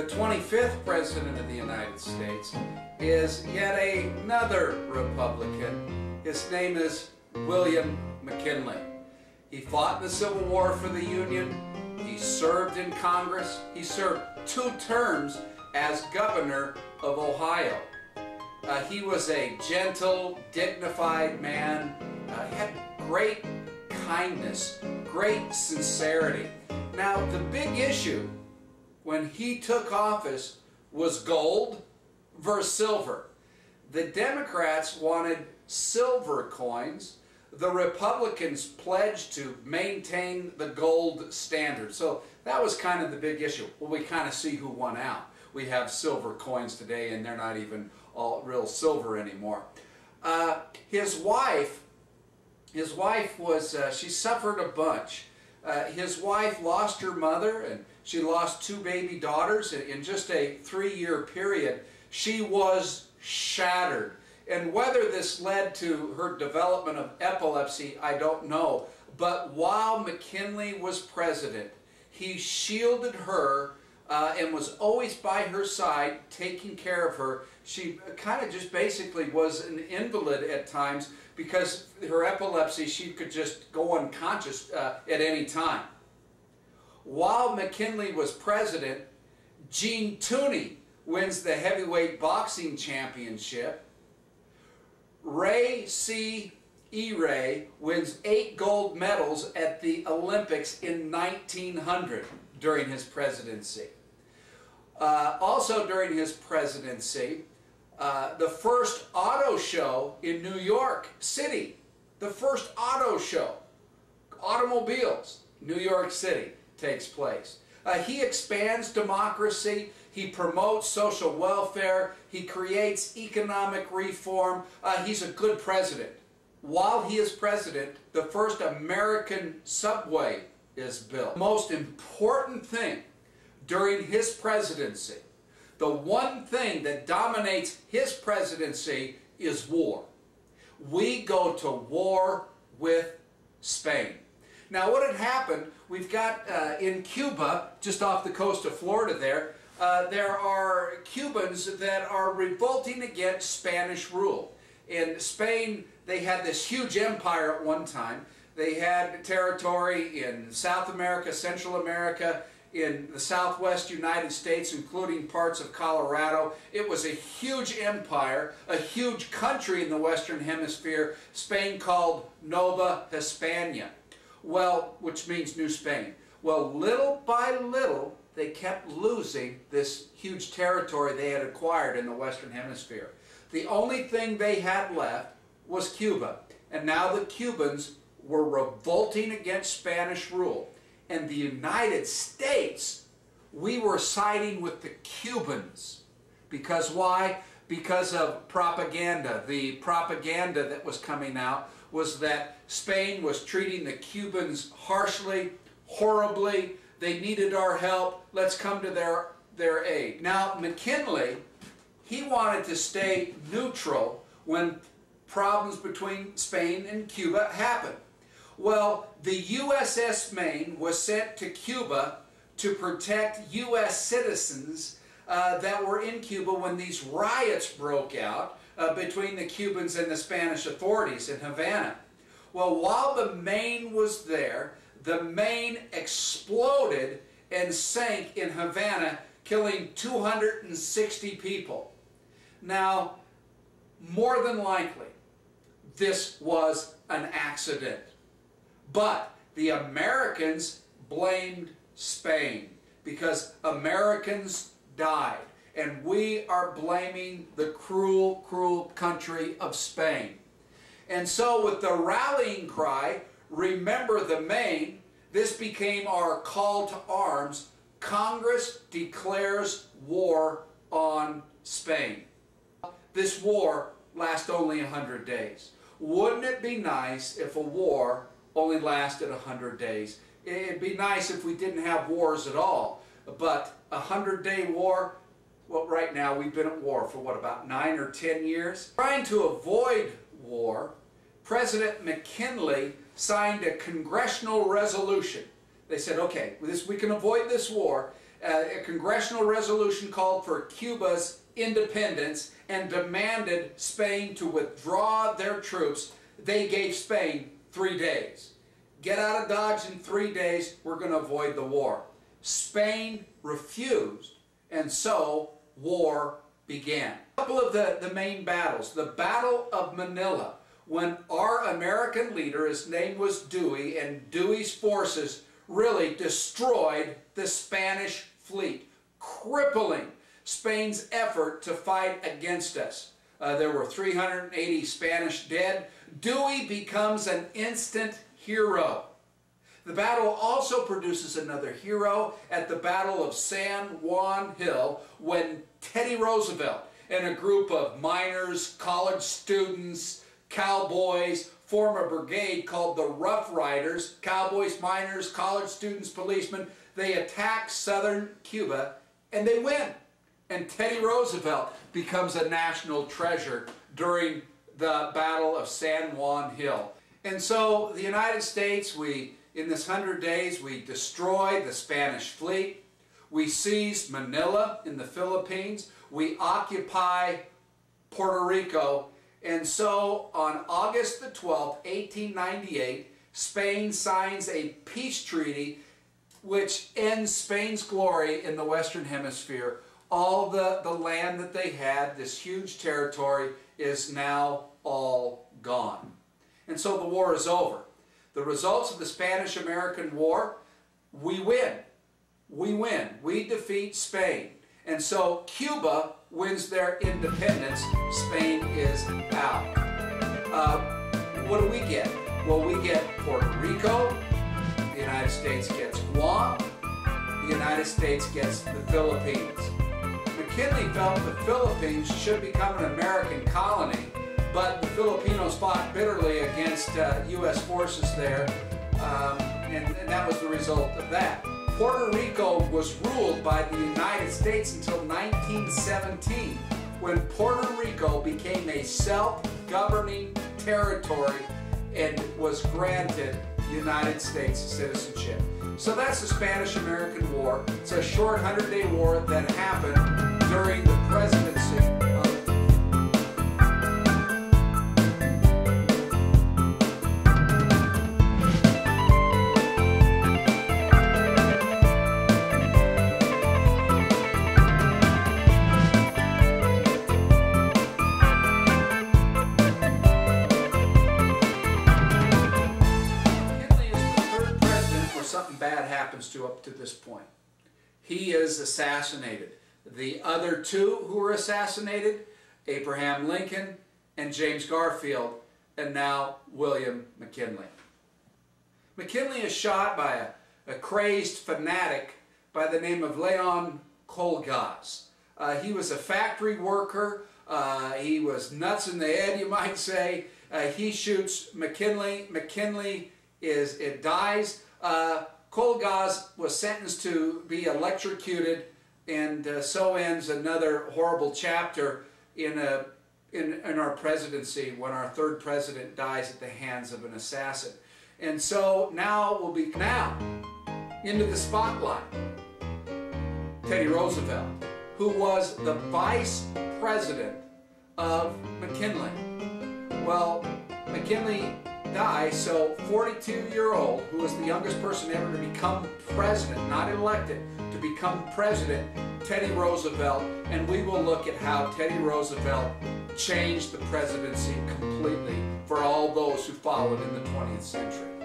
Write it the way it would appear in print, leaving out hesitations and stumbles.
The 25th President of the United States is yet another Republican. His name is William McKinley. He fought in the Civil War for the Union. He served in Congress. He served 2 terms as governor of Ohio. He was a gentle, dignified man. He had great kindness, great sincerity. Now, the big issue when he took office was gold versus silver. The Democrats wanted silver coins. The Republicans pledged to maintain the gold standard. So that was kind of the big issue. Well, we kind of see who won out. We have silver coins today, and they're not even all real silver anymore. His wife was, she suffered a bunch. His wife lost her mother, and she lost 2 baby daughters in just a 3-year period. She was shattered. And whether this led to her development of epilepsy, I don't know. But while McKinley was president, he shielded her and was always by her side, taking care of her. She kind of just basically was an invalid at times because her epilepsy, she could just go unconscious at any time. While McKinley was president, Gene Tunney wins the heavyweight boxing championship. Ray C. E. Ray wins 8 gold medals at the Olympics in 1900 during his presidency. Also during his presidency, the first auto show in New York City, the first auto show, automobiles, New York City, takes place. He expands democracy, he promotes social welfare, he creates economic reform. He's a good president. While he is president, the first American subway is built. The most important thing during his presidency, the one thing that dominates his presidency is war. We go to war with Spain. Now what had happened, we've got in Cuba, just off the coast of Florida there are Cubans that are revolting against Spanish rule. In Spain, they had this huge empire at one time. They had territory in South America, Central America, in the southwest United States, including parts of Colorado. It was a huge empire, a huge country in the Western Hemisphere, Spain called Nova Hispania. Well, which means New Spain. Well, little by little, they kept losing this huge territory they had acquired in the Western Hemisphere. The only thing they had left was Cuba. And now the Cubans were revolting against Spanish rule. And the United States, we were siding with the Cubans. Because why? Because of propaganda. The propaganda that was coming out was that Spain was treating the Cubans harshly, horribly. They needed our help. Let's come to their aid. Now, McKinley, he wanted to stay neutral when problems between Spain and Cuba happened. Well, the USS Maine was sent to Cuba to protect U.S. citizens that were in Cuba when these riots broke out between the Cubans and the Spanish authorities in Havana. Well, while the Maine was there, the Maine exploded and sank in Havana, killing 260 people. Now, more than likely, this was an accident. But the Americans blamed Spain because Americans died. And we are blaming the cruel, cruel country of Spain. And so with the rallying cry, "Remember the Maine," this became our call to arms. Congress declares war on Spain. This war lasts only 100 days. Wouldn't it be nice if a war only lasted 100 days? It'd be nice if we didn't have wars at all. But a 100-day war, well, right now we've been at war for what, about 9 or 10 years? Trying to avoid war, President McKinley signed a congressional resolution. They said, okay, we can avoid this war, A congressional resolution called for Cuba's independence and demanded Spain to withdraw their troops. They gave Spain 3 days. Get out of Dodge in 3 days, we're going to avoid the war. Spain refused, and so war began. A couple of the main battles. The Battle of Manila, when our American leader, his name was Dewey, and Dewey's forces really destroyed the Spanish fleet, crippling Spain's effort to fight against us. There were 380 Spanish dead. Dewey becomes an instant hero. The battle also produces another hero at the Battle of San Juan Hill, when Teddy Roosevelt and a group of miners, college students, cowboys form a brigade called the Rough Riders. Cowboys, miners, college students, policemen. They attack southern Cuba and they win. And Teddy Roosevelt becomes a national treasure during the Battle of San Juan Hill. And so the United States, in this 100 days, we destroyed the Spanish fleet. We seized Manila in the Philippines. We occupy Puerto Rico. And so on August the 12th, 1898, Spain signs a peace treaty which ends Spain's glory in the Western Hemisphere. All the land that they had, this huge territory, is now all gone. And so the war is over. The results of the Spanish-American War, we win. We win. We defeat Spain. And so Cuba wins their independence. Spain is out. What do we get? Well, we get Puerto Rico. The United States gets Guam. The United States gets the Philippines. McKinley felt the Philippines should become an American colony, but the Filipinos fought bitterly against U.S. forces there, and that was the result of that. Puerto Rico was ruled by the United States until 1917, when Puerto Rico became a self-governing territory and was granted United States citizenship. So that's the Spanish-American War. It's a short 100-day war that happened during the presidency of bad happens to up to this point. He is assassinated. The other two who were assassinated, Abraham Lincoln and James Garfield, and now William McKinley. McKinley is shot by a crazed fanatic by the name of Leon Kolgas. He was a factory worker. He was nuts in the head, you might say. He shoots McKinley. McKinley dies. Kolgas was sentenced to be electrocuted, and so ends another horrible chapter in our presidency, when our third president dies at the hands of an assassin. And so now we'll be into the spotlight. Teddy Roosevelt, who was the vice president of McKinley. Well, McKinley dies, so 42-year-old, who was the youngest person ever to become president, not elected, to become president, Teddy Roosevelt, and we will look at how Teddy Roosevelt changed the presidency completely for all those who followed in the 20th century.